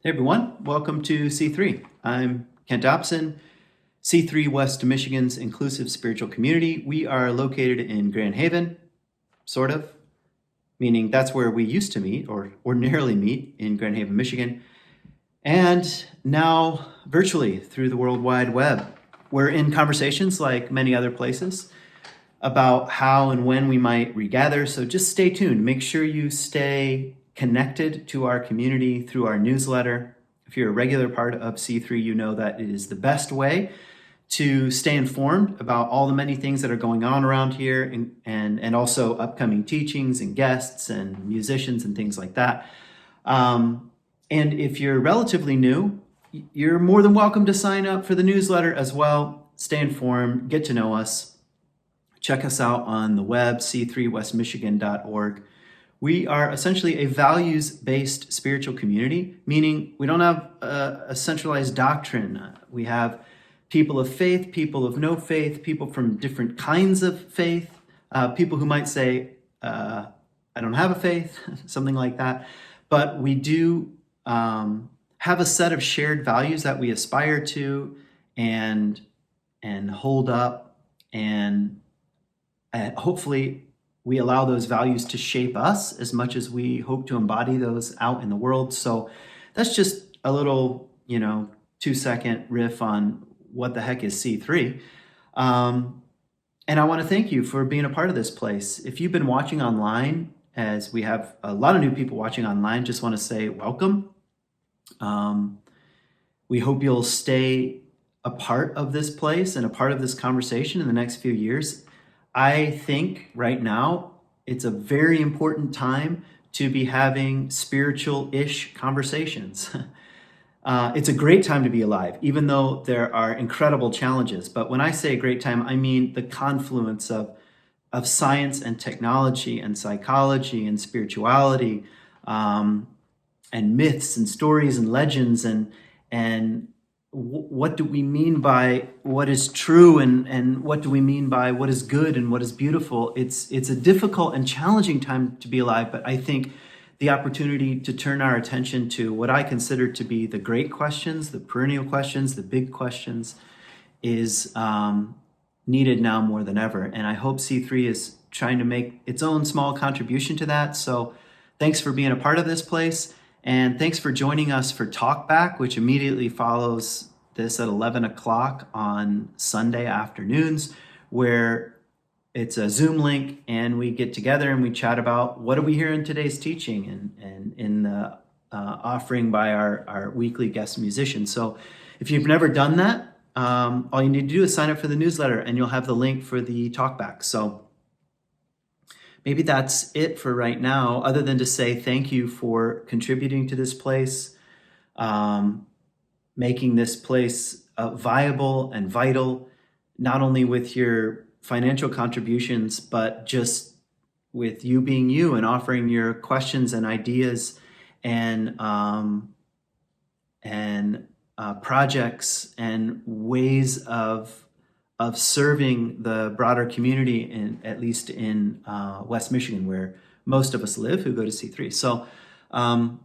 Hey everyone, welcome to C3. I'm Kent Dobson, C3 West Michigan's inclusive spiritual community. We are located in Grand Haven, sort of, meaning that's where we used to meet or ordinarily meet in Grand Haven, Michigan, and now virtually through the World Wide Web. We're in conversations like many other places about how and when we might regather, so just stay tuned. Make sure you stay connected to our community through our newsletter. If you're a regular part of C3, you know that it is the best way to stay informed about all the many things that are going on around here and also upcoming teachings and guests and musicians and things like that. And if you're relatively new, you're more than welcome to sign up for the newsletter as well. Stay informed, get to know us. Check us out on the web, c3westmichigan.org. We are essentially a values-based spiritual community, meaning we don't have a centralized doctrine. We have people of faith, people of no faith, people from different kinds of faith, people who might say, I don't have a faith, something like that. But we do have a set of shared values that we aspire to and hold up, and hopefully we allow those values to shape us as much as we hope to embody those out in the world. So that's just a little, 2-second riff on what the heck is C3. And I want to thank you for being a part of this place. If you've been watching online, as we have a lot of new people watching online, just want to say welcome. We hope you'll stay a part of this place and a part of this conversation in the next few years. I think right now it's a very important time to be having spiritual-ish conversations. It's a great time to be alive, even though there are incredible challenges. But when I say a great time, I mean the confluence of science and technology and psychology and spirituality, and myths and stories and legends and what do we mean by what is true and what do we mean by what is good and what is beautiful. It's a difficult and challenging time to be alive, but I think the opportunity to turn our attention to what I consider to be the great questions, the perennial questions, the big questions, is needed now more than ever. And I hope C3 is trying to make its own small contribution to that. So thanks for being a part of this place. And thanks for joining us for Talkback, which immediately follows this at 11 o'clock on Sunday afternoons, where it's a Zoom link and we get together and we chat about what do we hear in today's teaching and in the offering by our weekly guest musicians. So if you've never done that, all you need to do is sign up for the newsletter and you'll have the link for the Talkback. So maybe that's it for right now, other than to say thank you for contributing to this place, making this place viable and vital, not only with your financial contributions, but just with you being you and offering your questions and ideas and projects and ways of serving the broader community, at least in West Michigan, where most of us live who go to C3. So I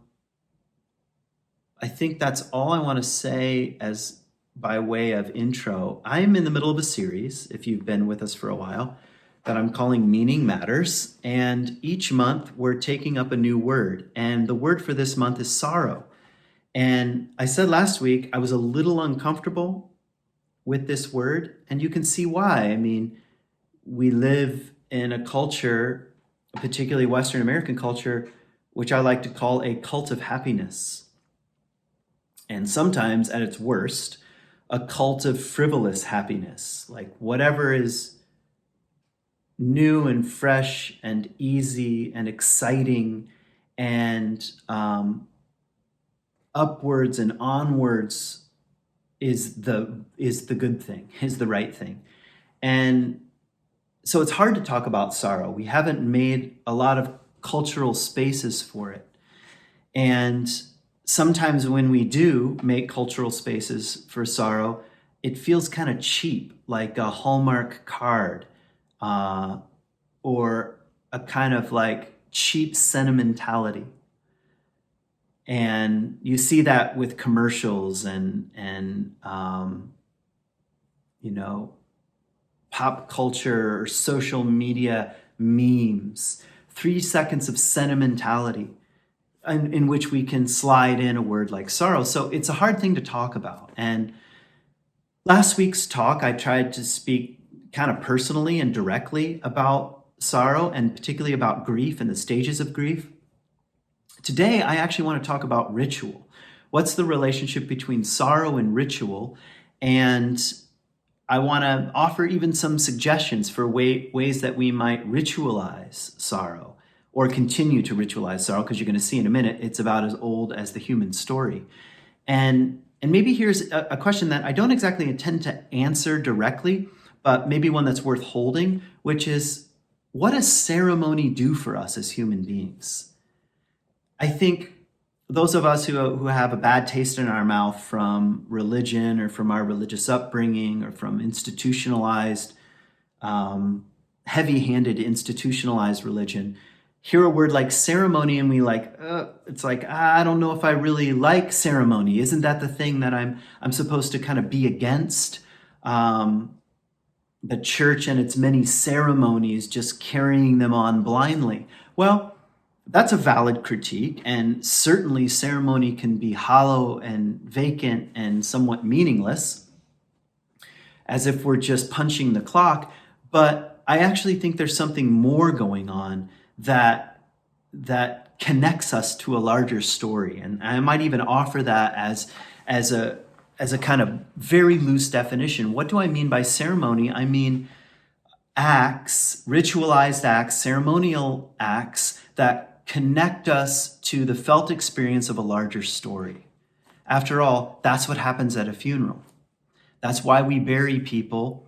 think that's all I want to say as by way of intro. I'm in the middle of a series, if you've been with us for a while, that I'm calling Meaning Matters. And each month we're taking up a new word. And the word for this month is sorrow. And I said last week I was a little uncomfortable with this word, and you can see why. I mean, we live in a culture, particularly Western American culture, which I like to call a cult of happiness. And sometimes at its worst, a cult of frivolous happiness, like whatever is new and fresh and easy and exciting and upwards and onwards is the good thing, is the right thing. And so it's hard to talk about sorrow. We haven't made a lot of cultural spaces for it. And sometimes when we do make cultural spaces for sorrow, it feels kind of cheap, like a Hallmark card, or a kind of like cheap sentimentality. And you see that with commercials and pop culture or social media memes, 3 seconds of sentimentality in which we can slide in a word like sorrow. So it's a hard thing to talk about. And last week's talk, I tried to speak kind of personally and directly about sorrow, and particularly about grief and the stages of grief. Today, I actually want to talk about ritual. What's the relationship between sorrow and ritual? And I want to offer even some suggestions for ways that we might ritualize sorrow or continue to ritualize sorrow, because you're going to see in a minute, it's about as old as the human story. And maybe here's a question that I don't exactly intend to answer directly, but maybe one that's worth holding, which is, what does ceremony do for us as human beings? I think those of us who have a bad taste in our mouth from religion or from our religious upbringing or from institutionalized, heavy-handed institutionalized religion, hear a word like ceremony and it's like, I don't know if I really like ceremony. Isn't that the thing that I'm supposed to kind of be against? The church and its many ceremonies, just carrying them on blindly. Well, that's a valid critique, and certainly ceremony can be hollow and vacant and somewhat meaningless, as if we're just punching the clock. But I actually think there's something more going on that connects us to a larger story. And I might even offer that as a kind of very loose definition. What do I mean by ceremony? I mean acts, ritualized acts, ceremonial acts that connect us to the felt experience of a larger story. After all, that's what happens at a funeral. That's why we bury people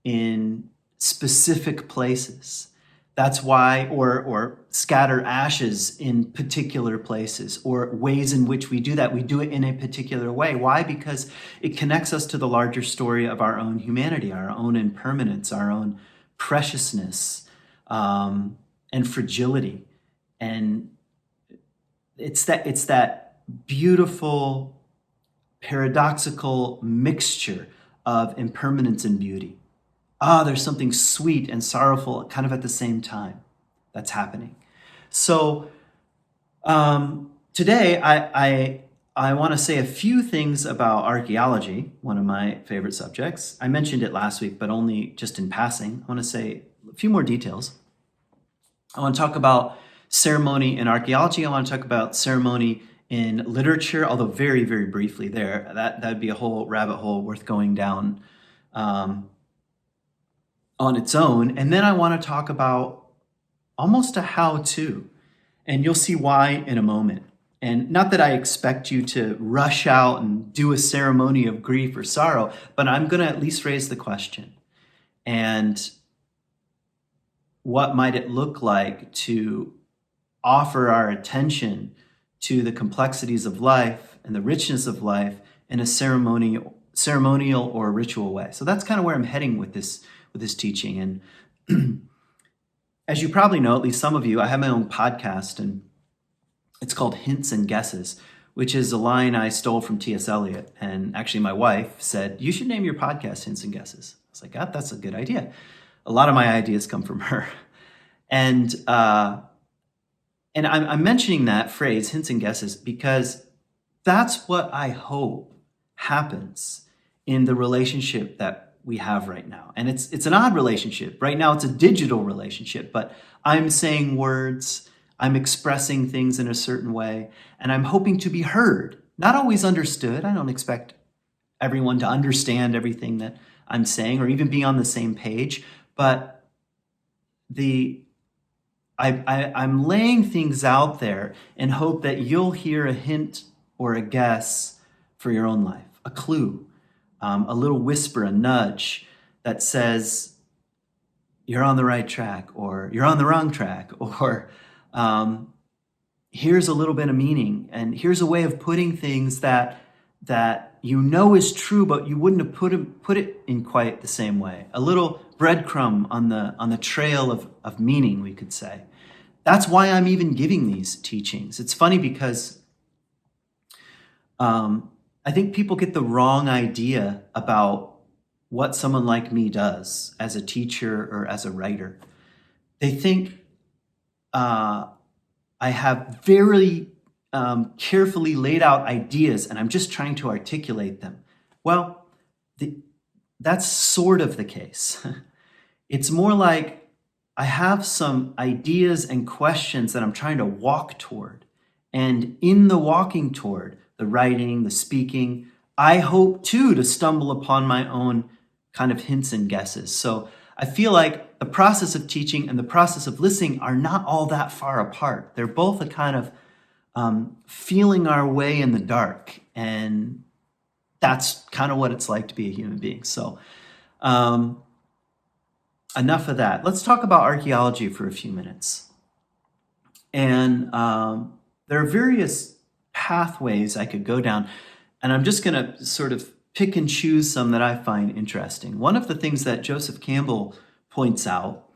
in specific places. That's why, or scatter ashes in particular places, or ways in which we do that. We do it in a particular way. Why? Because it connects us to the larger story of our own humanity, our own impermanence, our own preciousness, and fragility. And it's that beautiful, paradoxical mixture of impermanence and beauty. There's something sweet and sorrowful kind of at the same time that's happening. So today I want to say a few things about archaeology, one of my favorite subjects. I mentioned it last week, but only just in passing. I want to say a few more details. I want to talk about ceremony in archaeology. I want to talk about ceremony in literature, although very, very briefly there. That'd be a whole rabbit hole worth going down on its own. And then I want to talk about almost a how-to, and you'll see why in a moment. And not that I expect you to rush out and do a ceremony of grief or sorrow, but I'm going to at least raise the question. And what might it look like to offer our attention to the complexities of life and the richness of life in a ceremonial or ritual way? So that's kind of where I'm heading with this teaching. And as you probably know, at least some of you, I have my own podcast, and it's called Hints and Guesses, which is a line I stole from T.S. Eliot. And actually my wife said, you should name your podcast Hints and Guesses. I was like, that's a good idea. A lot of my ideas come from her. And I'm mentioning that phrase, hints and guesses, because that's what I hope happens in the relationship that we have right now. And it's an odd relationship. Right now it's a digital relationship, but I'm saying words, I'm expressing things in a certain way, and I'm hoping to be heard, not always understood. I don't expect everyone to understand everything that I'm saying or even be on the same page, but I'm laying things out there in hope that you'll hear a hint or a guess for your own life, a clue, a little whisper, a nudge that says you're on the right track or you're on the wrong track, or here's a little bit of meaning, and here's a way of putting things that you know is true, but you wouldn't have put it in quite the same way. A little breadcrumb on the trail of meaning, we could say. That's why I'm even giving these teachings. It's funny because I think people get the wrong idea about what someone like me does as a teacher or as a writer. They think I have very carefully laid out ideas and I'm just trying to articulate them. Well, that's sort of the case. It's more like I have some ideas and questions that I'm trying to walk toward. And in the walking toward, the writing, the speaking, I hope too to stumble upon my own kind of hints and guesses. So I feel like the process of teaching and the process of listening are not all that far apart. They're both a kind of feeling our way in the dark. And that's kind of what it's like to be a human being. So enough of that. Let's talk about archaeology for a few minutes. And there are various pathways I could go down. And I'm just going to sort of pick and choose some that I find interesting. One of the things that Joseph Campbell points out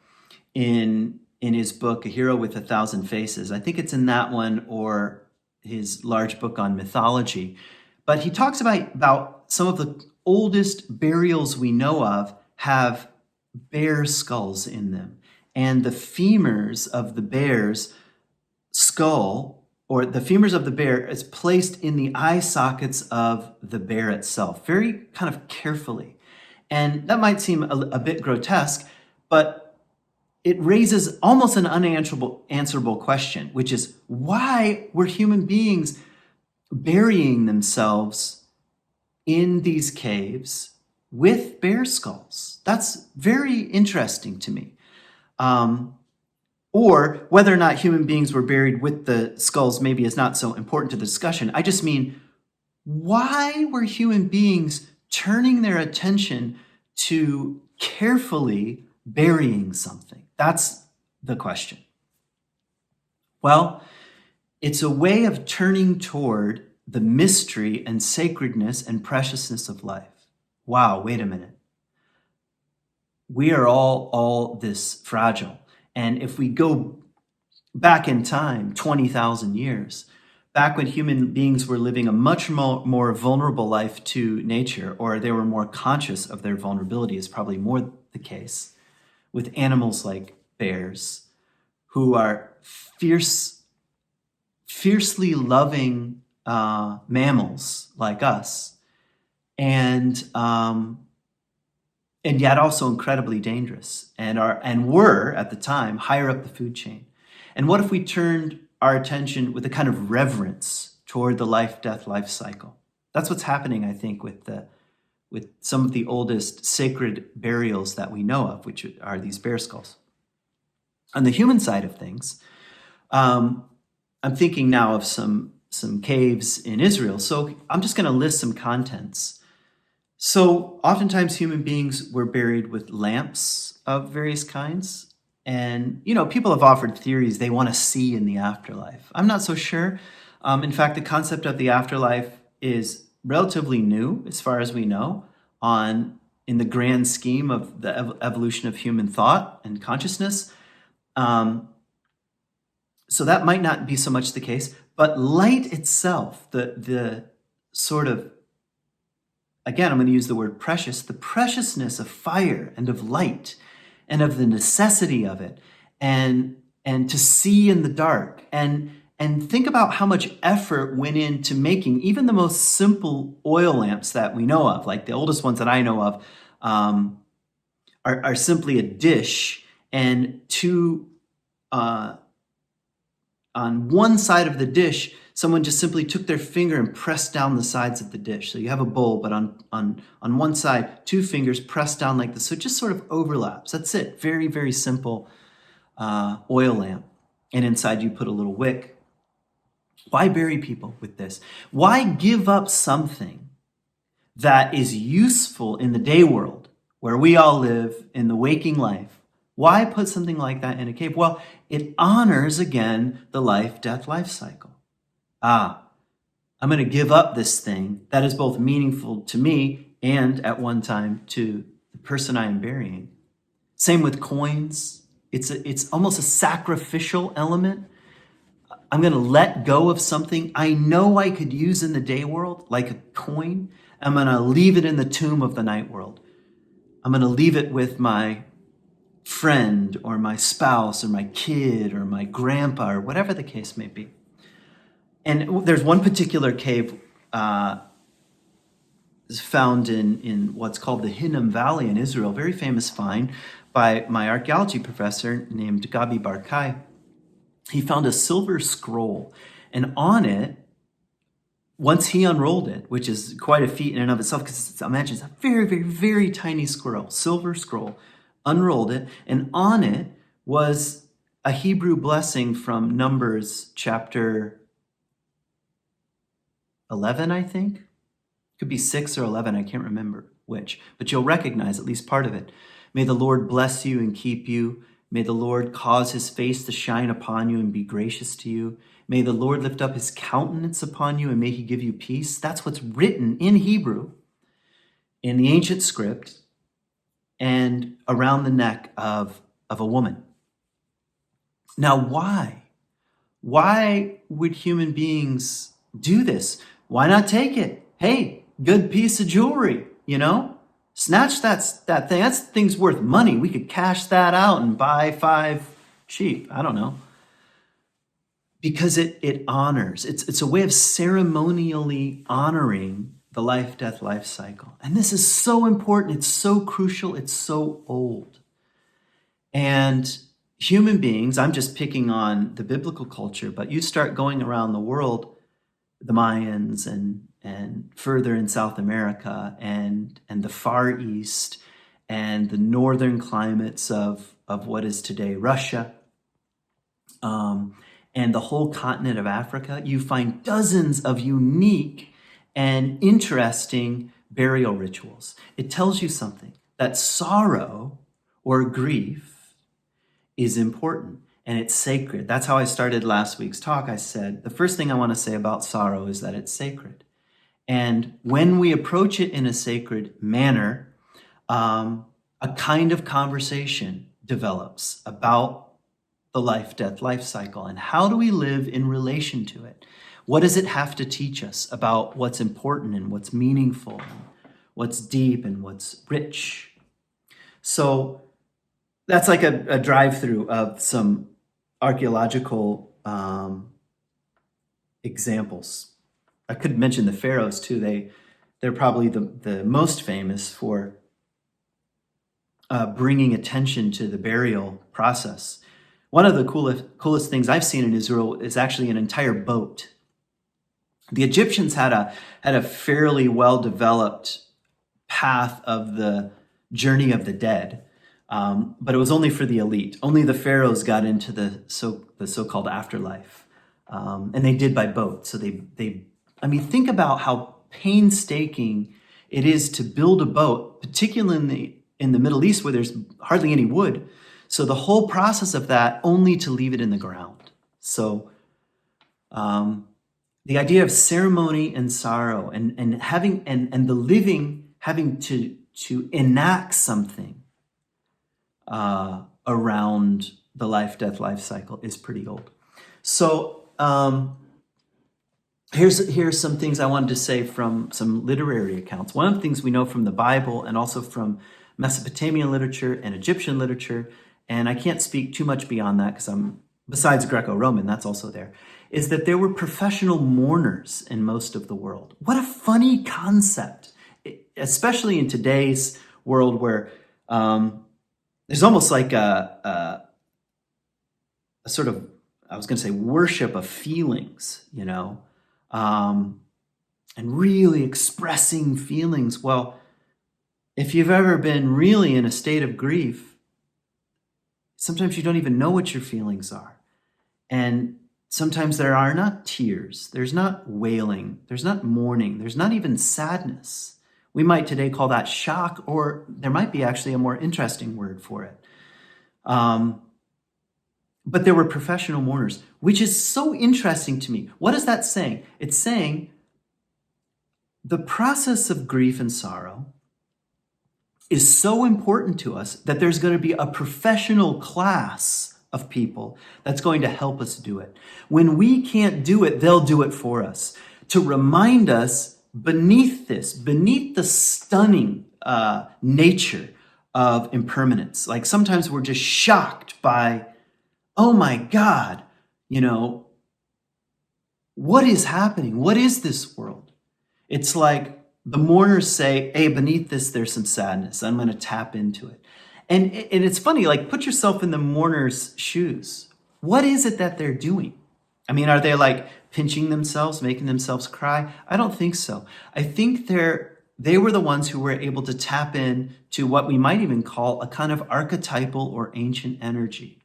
in his book, A Hero with a Thousand Faces, I think it's in that one or his large book on mythology, but he talks about some of the oldest burials we know of have bear skulls in them. And the femurs of the bear's skull, or the femurs of the bear, is placed in the eye sockets of the bear itself, very kind of carefully. And that might seem a bit grotesque, but it raises almost an unanswerable question, which is why were human beings burying themselves in these caves with bear skulls? That's very interesting to me. Or whether or not human beings were buried with the skulls maybe is not so important to the discussion. I just mean, why were human beings turning their attention to carefully burying something? That's the question. Well, it's a way of turning toward the mystery and sacredness and preciousness of life. Wow, wait a minute. We are all this fragile. And if we go back in time, 20,000 years, back when human beings were living a much more vulnerable life to nature, or they were more conscious of their vulnerability, is probably more the case with animals like bears, who are fiercely loving mammals like us, and yet also incredibly dangerous, and were at the time higher up the food chain. And what if we turned our attention with a kind of reverence toward the life-death life cycle? That's what's happening, I think, with some of the oldest sacred burials that we know of, which are these bear skulls. On the human side of things, I'm thinking now of some caves in Israel. So I'm just going to list some contents. So oftentimes human beings were buried with lamps of various kinds. And, people have offered theories they want to see in the afterlife. I'm not so sure. In fact, the concept of the afterlife is relatively new, as far as we know, in the grand scheme of the evolution of human thought and consciousness. So that might not be so much the case. But light itself, the sort of, again, I'm going to use the word precious, the preciousness of fire and of light and of the necessity of it, and to see in the dark, and think about how much effort went into making even the most simple oil lamps that we know of. Like the oldest ones that I know of are simply a dish and two on one side of the dish, someone just simply took their finger and pressed down the sides of the dish. So you have a bowl, but on one side, two fingers pressed down like this. So it just sort of overlaps. That's it. Very, very simple oil lamp. And inside you put a little wick. Why bury people with this? Why give up something that is useful in the day world where we all live in the waking life? Why put something like that in a cave? Well, it honors, again, the life-death life cycle. I'm going to give up this thing that is both meaningful to me and at one time to the person I am burying. Same with coins. It's almost a sacrificial element. I'm going to let go of something I know I could use in the day world, like a coin. I'm going to leave it in the tomb of the night world. I'm going to leave it with my friend or my spouse or my kid or my grandpa or whatever the case may be. And there's one particular cave is found in what's called the Hinnom Valley in Israel, very famous find by my archaeology professor named Gabi Barkai. He found a silver scroll, and on it, once he unrolled it, which is quite a feat in and of itself, because imagine it's a very, very, very tiny silver scroll, unrolled it, and on it was a Hebrew blessing from Numbers chapter 11, I think. Could be 6 or 11, I can't remember which, but you'll recognize at least part of it. May the Lord bless you and keep you. May the Lord cause his face to shine upon you and be gracious to you. May the Lord lift up his countenance upon you and may he give you peace. That's what's written in Hebrew, in the ancient script, and around the neck of a woman. Now, why? Why would human beings do this? Why not take it? Hey, good piece of jewelry, Snatch that thing. That thing's worth money. We could cash that out and buy 5 sheep. I don't know. Because it honors. It's a way of ceremonially honoring the life cycle. And this is so important. It's so crucial. It's so old. And human beings, I'm just picking on the biblical culture, but you start going around the world, the Mayans and further in South America and the Far East and the northern climates of what is today Russia, and the whole continent of Africa, you find dozens of unique and interesting burial rituals. It tells you something, that sorrow or grief is important. And it's sacred. That's how I started last week's talk. I said, the first thing I want to say about sorrow is that it's sacred. And when we approach it in a sacred manner, a kind of conversation develops about the life cycle. And how do we live in relation to it? What does it have to teach us about what's important and what's meaningful, and what's deep and what's rich? So that's like a drive-through of some archaeological examples. I could mention the pharaohs too. They're probably the most famous for bringing attention to the burial process. One of the coolest things I've seen in Israel is actually an entire boat. The Egyptians had a fairly well-developed path of the journey of the dead. But it was only for the elite. Only the pharaohs got into the so-called afterlife, and they did by boat. So think about how painstaking it is to build a boat, particularly in the Middle East where there's hardly any wood. So the whole process of that, only to leave it in the ground. So the idea of ceremony and sorrow and having and the living having to enact something around the life cycle is pretty old. So here's some things I wanted to say from some literary accounts. One of the things we know from the Bible and also from Mesopotamian literature and Egyptian literature, and I can't speak too much beyond that because besides Greco-Roman, that's also there, is that there were professional mourners in most of the world. What a funny concept, especially in today's world where there's almost like a sort of, I was going to say, worship of feelings, and really expressing feelings. Well, if you've ever been really in a state of grief, sometimes you don't even know what your feelings are. And sometimes there are not tears, there's not wailing, there's not mourning, there's not even sadness. We might today call that shock, or there might be actually a more interesting word for it. But there were professional mourners, which is so interesting to me. What is that saying? It's saying the process of grief and sorrow is so important to us that there's going to be a professional class of people that's going to help us do it. When we can't do it, they'll do it for us to remind us beneath the stunning nature of impermanence. Like sometimes we're just shocked by, oh my God, what is happening? What is this world? It's like the mourners say, hey, beneath this, there's some sadness. I'm going to tap into it. And it's funny, like put yourself in the mourner's shoes. What is it that they're doing? I mean, are they like pinching themselves, making themselves cry? I don't think so. I think they were the ones who were able to tap in to what we might even call a kind of archetypal or ancient energy.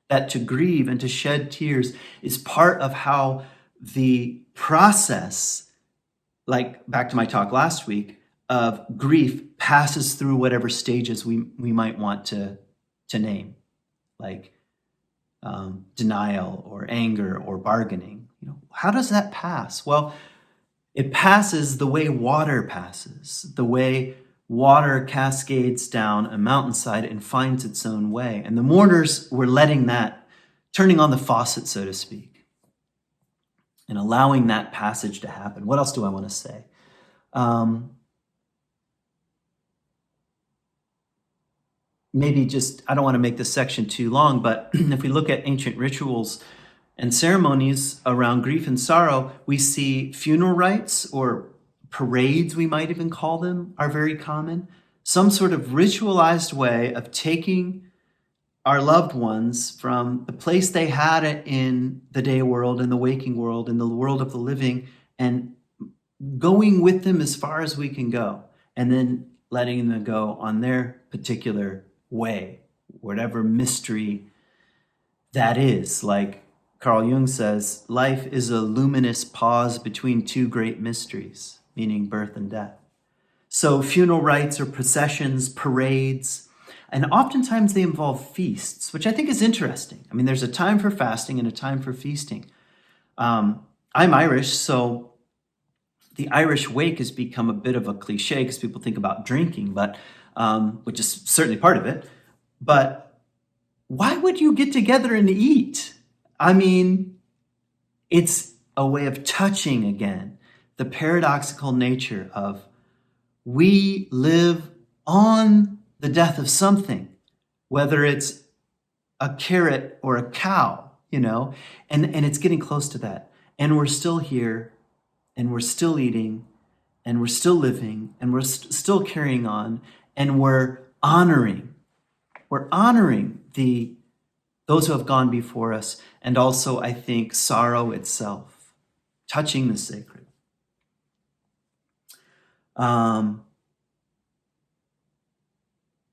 That to grieve and to shed tears is part of how the process, like back to my talk last week, of grief passes through whatever stages we might want to name, like denial or anger or bargaining. How does that pass? Well, it passes the way water passes, the way water cascades down a mountainside and finds its own way. And the mourners were turning on the faucet, so to speak, and allowing that passage to happen. What else do I want to say? Maybe just, I don't want to make this section too long, but if we look at ancient rituals and ceremonies around grief and sorrow, we see funeral rites or parades, we might even call them, are very common. Some sort of ritualized way of taking our loved ones from the place they had it in the day world, in the waking world, in the world of the living, and going with them as far as we can go, and then letting them go on their particular way, whatever mystery that is. Like Carl Jung says, life is a luminous pause between two great mysteries, meaning birth and death. So funeral rites or processions, parades, and oftentimes they involve feasts, which I think is interesting. I mean, there's a time for fasting and a time for feasting. I'm Irish, so the Irish wake has become a bit of a cliche because people think about drinking, but which is certainly part of it. But why would you get together and eat? I mean, it's a way of touching again the paradoxical nature of we live on the death of something, whether it's a carrot or a cow, and it's getting close to that. And we're still here, and we're still eating, and we're still living, and we're still carrying on, and we're honoring those who have gone before us, and also, I think, sorrow itself, touching the sacred.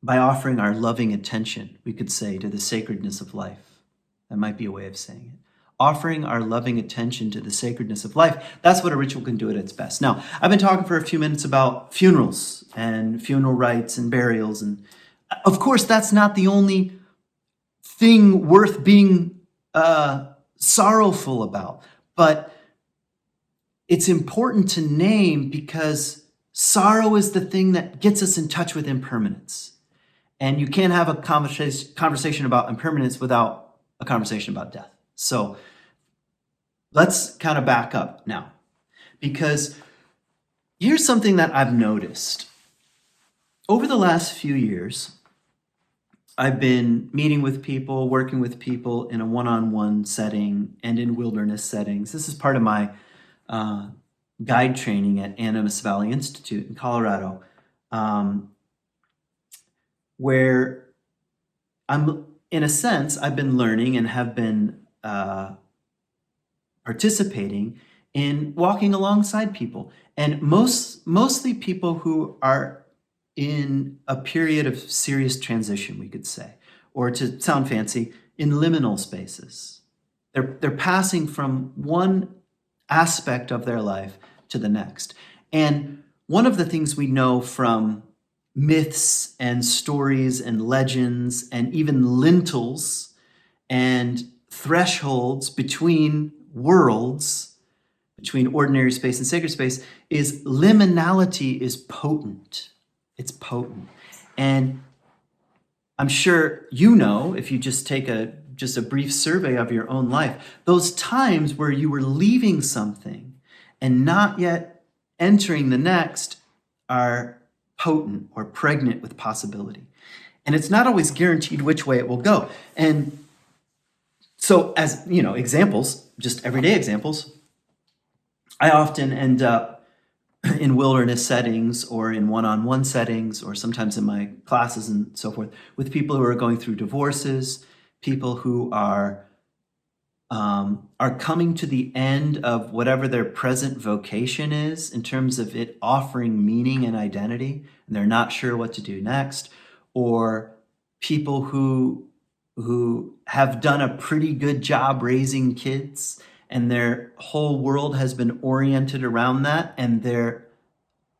By offering our loving attention, we could say, to the sacredness of life. That might be a way of saying it. Offering our loving attention to the sacredness of life. That's what a ritual can do at its best. Now, I've been talking for a few minutes about funerals and funeral rites and burials. And of course, that's not the only thing worth being sorrowful about. But it's important to name because sorrow is the thing that gets us in touch with impermanence. And you can't have a conversation about impermanence without a conversation about death. So let's kind of back up now, because here's something that I've noticed. Over the last few years, I've been meeting with people, working with people in a one-on-one setting and in wilderness settings. This is part of my guide training at Animas Valley Institute in Colorado, where in a sense, I've been learning and have been participating in walking alongside people, and mostly people who are in a period of serious transition, we could say, or to sound fancy, in liminal spaces. They're passing from one aspect of their life to the next. And one of the things we know from myths and stories and legends and even lintels and thresholds between worlds, between ordinary space and sacred space, is liminality is potent. It's potent. And I'm sure you know, if you just take just a brief survey of your own life, those times where you were leaving something and not yet entering the next are potent or pregnant with possibility. And it's not always guaranteed which way it will go. And so as, examples, just everyday examples, I often end up in wilderness settings or in one-on-one settings or sometimes in my classes and so forth with people who are going through divorces, people who are coming to the end of whatever their present vocation is in terms of it offering meaning and identity, and they're not sure what to do next, or people who have done a pretty good job raising kids and their whole world has been oriented around that, and they're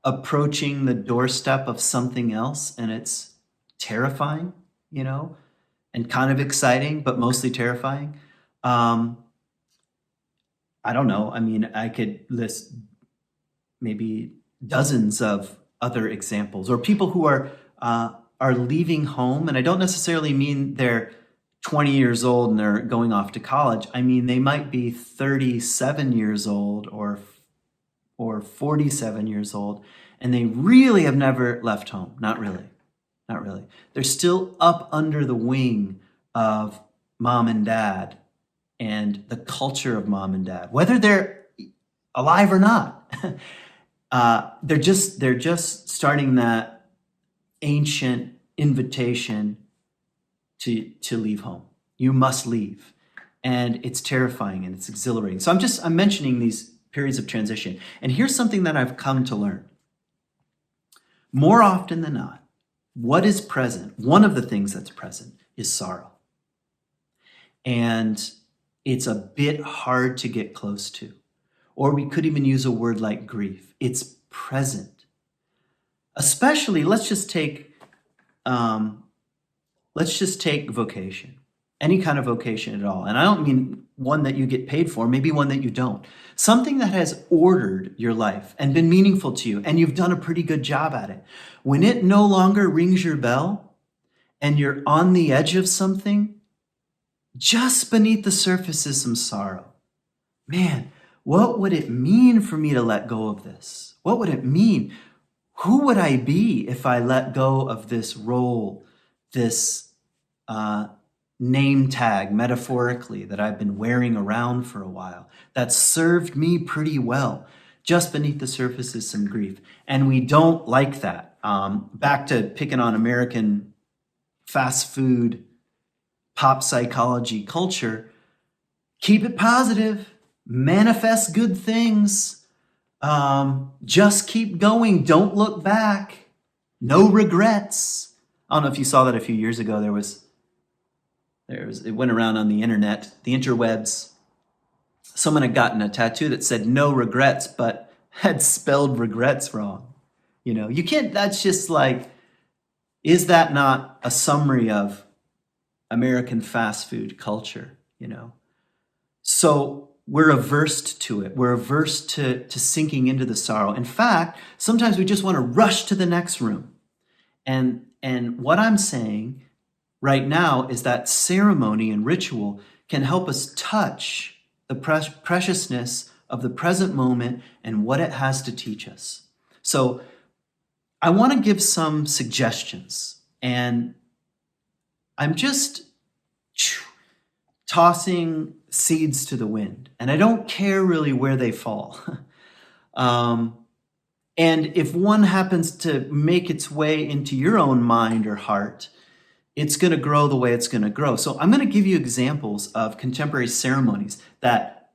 approaching the doorstep of something else, and it's terrifying, and kind of exciting, but mostly terrifying. I don't know. I mean, I could list maybe dozens of other examples, or people who are leaving home, and I don't necessarily mean they're 20 years old and they're going off to college. I mean, they might be 37 years old or 47 years old, and they really have never left home. Not really. They're still up under the wing of mom and dad and the culture of mom and dad, whether they're alive or not. They're just starting that ancient invitation to leave home. You must leave. And it's terrifying and it's exhilarating. So I'm mentioning these periods of transition. And here's something that I've come to learn. More often than not, what is present, one of the things that's present is sorrow. And it's a bit hard to get close to. Or we could even use a word like grief. It's present. Especially, let's just take vocation. Any kind of vocation at all. And I don't mean one that you get paid for, maybe one that you don't. Something that has ordered your life and been meaningful to you, and you've done a pretty good job at it. When it no longer rings your bell and you're on the edge of something, just beneath the surface is some sorrow. Man, what would it mean for me to let go of this? What would it mean? Who would I be if I let go of this role, this name tag, metaphorically, that I've been wearing around for a while, that served me pretty well? Just beneath the surface is some grief. And we don't like that. Back to picking on American fast food, pop psychology culture, keep it positive, manifest good things, just keep going, don't look back, no regrets. I don't know if you saw that a few years ago. It went around on the internet, the interwebs. Someone had gotten a tattoo that said no regrets, but had spelled regrets wrong. You can't, that's just like, is that not a summary of American fast food culture? So we're averse to it. We're averse to sinking into the sorrow. In fact, sometimes we just want to rush to the next room. And what I'm saying right now is that ceremony and ritual can help us touch the preciousness of the present moment and what it has to teach us. So I want to give some suggestions, and I'm just tossing seeds to the wind, and I don't care really where they fall. And if one happens to make its way into your own mind or heart, it's going to grow the way it's going to grow. So I'm going to give you examples of contemporary ceremonies that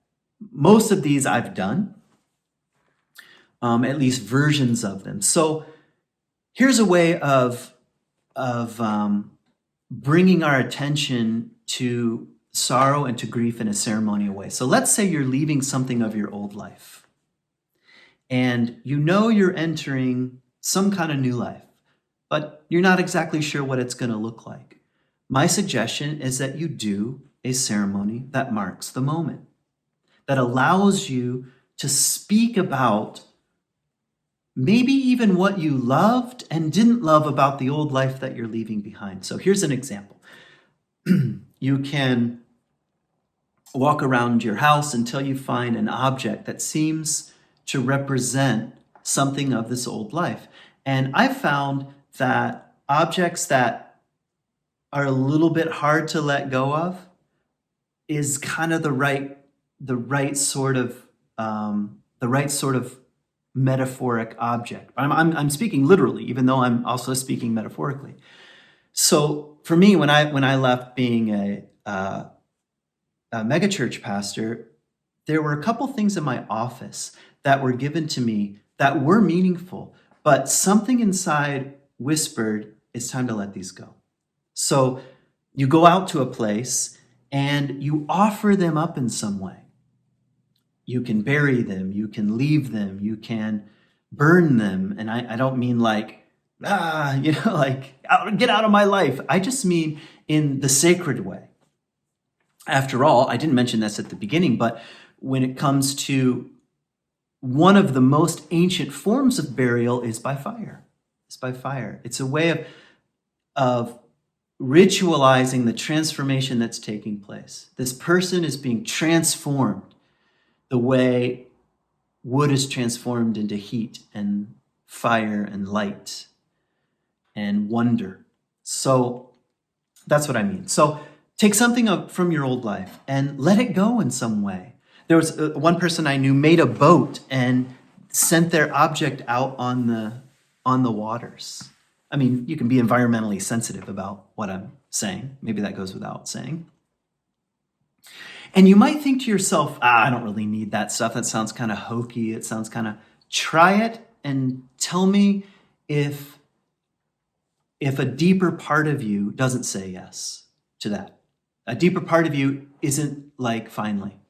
most of these I've done, at least versions of them. So here's a way of bringing our attention to sorrow and to grief in a ceremonial way. So let's say you're leaving something of your old life, and you're entering some kind of new life, but you're not exactly sure what it's going to look like. My suggestion is that you do a ceremony that marks the moment, that allows you to speak about maybe even what you loved and didn't love about the old life that you're leaving behind. So here's an example. You can walk around your house until you find an object that seems to represent something of this old life. And I've found that objects that are a little bit hard to let go of is kind of the right sort of metaphoric object. I'm speaking literally, even though I'm also speaking metaphorically. So for me, when I left being a megachurch pastor, there were a couple things in my office that were given to me that were meaningful, but something inside whispered, "It's time to let these go." So you go out to a place and you offer them up in some way. You can bury them, you can leave them, you can burn them. And I don't mean like, like, get out of my life. I just mean in the sacred way. After all, I didn't mention this at the beginning, but when it comes to one of the most ancient forms of burial is by fire. It's by fire. It's a way of ritualizing the transformation that's taking place. This person is being transformed the way wood is transformed into heat and fire and light and wonder. So that's what I mean. So take something up from your old life and let it go in some way. There was one person I knew made a boat and sent their object out on the waters. I mean, you can be environmentally sensitive about what I'm saying. Maybe that goes without saying. And you might think to yourself, I don't really need that stuff. That sounds kind of hokey. It sounds kind of... Try it and tell me if a deeper part of you doesn't say yes to that. A deeper part of you isn't like, finally.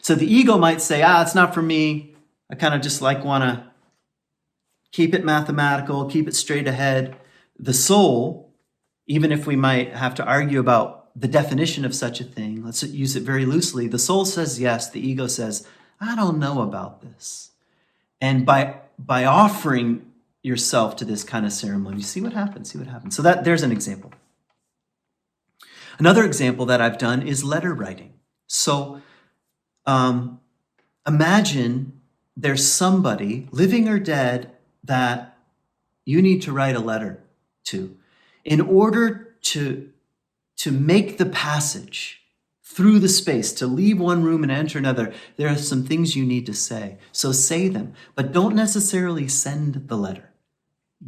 So the ego might say, it's not for me. I kind of just want to keep it mathematical, keep it straight ahead. The soul, even if we might have to argue about the definition of such a thing, let's use it very loosely. The soul says yes, the ego says, I don't know about this. And by offering yourself to this kind of ceremony, see what happens. So there's an example. Another example that I've done is letter writing. So imagine there's somebody, living or dead, that you need to write a letter to. In order to make the passage through the space, to leave one room and enter another, there are some things you need to say. So say them, but don't necessarily send the letter.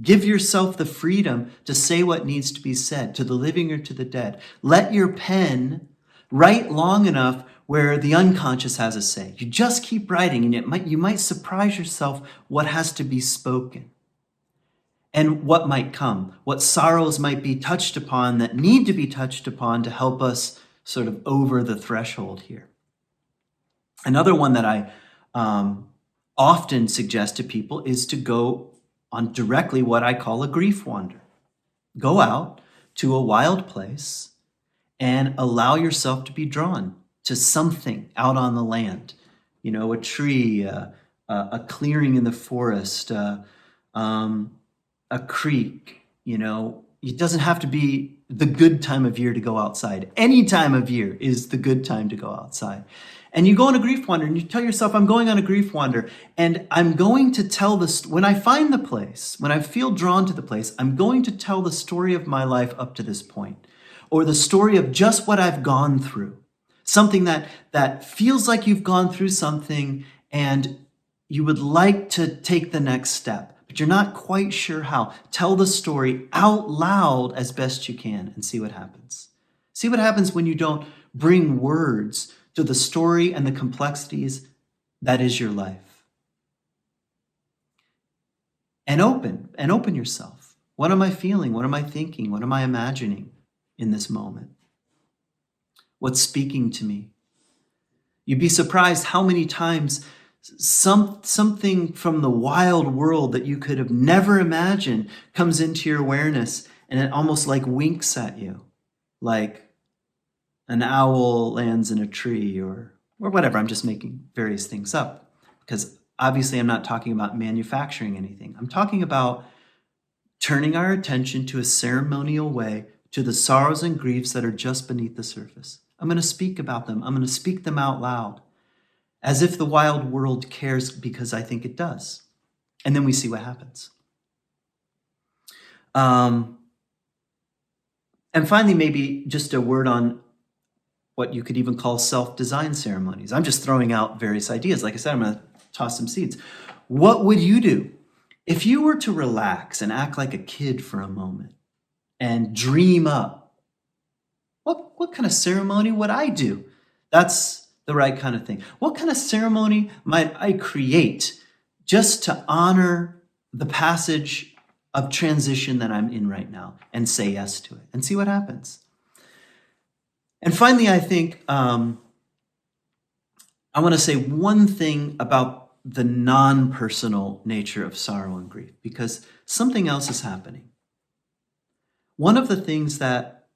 Give yourself the freedom to say what needs to be said to the living or to the dead. Let your pen write long enough where the unconscious has a say. You just keep writing, and you might surprise yourself what has to be spoken and what might come, what sorrows might be touched upon that need to be touched upon to help us sort of over the threshold here. Another one that I often suggest to people is to go on directly what I call a grief wander. Go out to a wild place and allow yourself to be drawn to something out on the land. A tree, a clearing in the forest, a creek. It doesn't have to be the good time of year to go outside. Any time of year is the good time to go outside. And you go on a grief wander and you tell yourself, I'm going on a grief wander and I'm going to tell this. When I find the place, when I feel drawn to the place, I'm going to tell the story of my life up to this point, or the story of just what I've gone through. Something that feels like you've gone through something and you would like to take the next step, but you're not quite sure how. Tell the story out loud as best you can and see what happens. See what happens when you don't bring words to the story and the complexities that is your life. And open yourself. What am I feeling? What am I thinking? What am I imagining in this moment? What's speaking to me? You'd be surprised how many times something from the wild world that you could have never imagined comes into your awareness, and it almost like winks at you, like an owl lands in a tree or whatever. I'm just making various things up because obviously I'm not talking about manufacturing anything. I'm talking about turning our attention to a ceremonial way to the sorrows and griefs that are just beneath the surface. I'm going to speak about them. I'm going to speak them out loud as if the wild world cares, because I think it does. And then we see what happens. And finally, maybe just a word on what you could even call self-designed ceremonies. I'm just throwing out various ideas. Like I said, I'm going to toss some seeds. What would you do if you were to relax and act like a kid for a moment and dream up? What kind of ceremony would I do? That's the right kind of thing. What kind of ceremony might I create just to honor the passage of transition that I'm in right now and say yes to it and see what happens? And finally, I think I want to say one thing about the non-personal nature of sorrow and grief, because something else is happening. One of the things that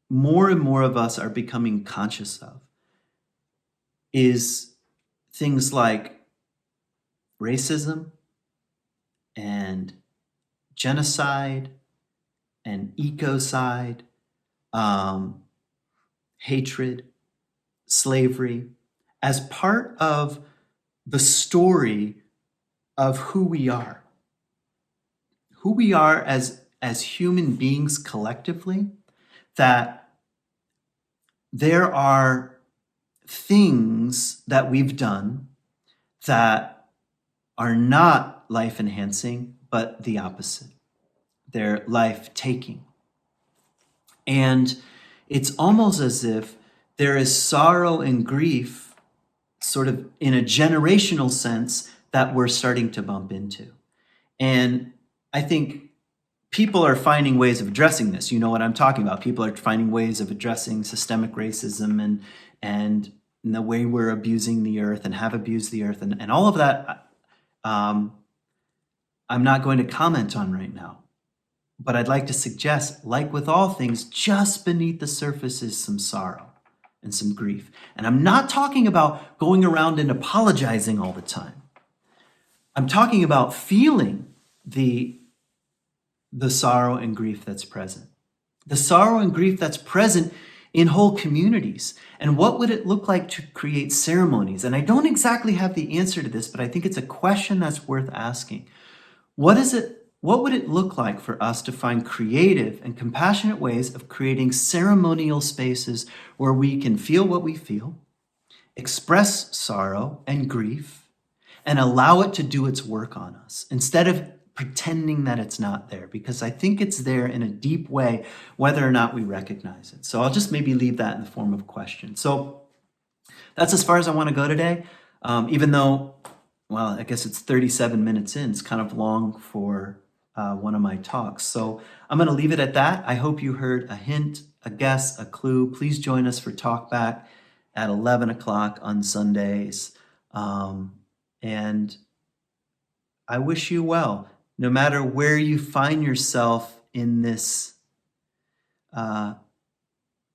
more and more of us are becoming conscious of is things like racism and genocide and ecocide, hatred, slavery, as part of the story of who we are as human beings collectively, that there are things that we've done that are not life enhancing, but the opposite. They're life taking. And it's almost as if there is sorrow and grief sort of in a generational sense that we're starting to bump into. And I think people are finding ways of addressing this. You know what I'm talking about. People are finding ways of addressing systemic racism and the way we're abusing the earth and have abused the earth and all of that. I'm not going to comment on right now. But I'd like to suggest, like with all things, just beneath the surface is some sorrow and some grief. And I'm not talking about going around and apologizing all the time. I'm talking about feeling the sorrow and grief that's present. The sorrow and grief that's present in whole communities. And what would it look like to create ceremonies? And I don't exactly have the answer to this, but I think it's a question that's worth asking. What would it look like for us to find creative and compassionate ways of creating ceremonial spaces where we can feel what we feel, express sorrow and grief, and allow it to do its work on us instead of pretending that it's not there? Because I think it's there in a deep way, whether or not we recognize it. So I'll just maybe leave that in the form of a question. So that's as far as I want to go today, even though, well, I guess it's 37 minutes in. It's kind of long for one of my talks. So I'm going to leave it at that. I hope you heard a hint, a guess, a clue. Please join us for Talkback at 11 o'clock on Sundays. And I wish you well, no matter where you find yourself in this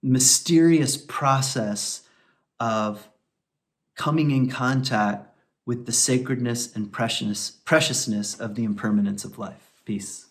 mysterious process of coming in contact with the sacredness and preciousness of the impermanence of life. Peace.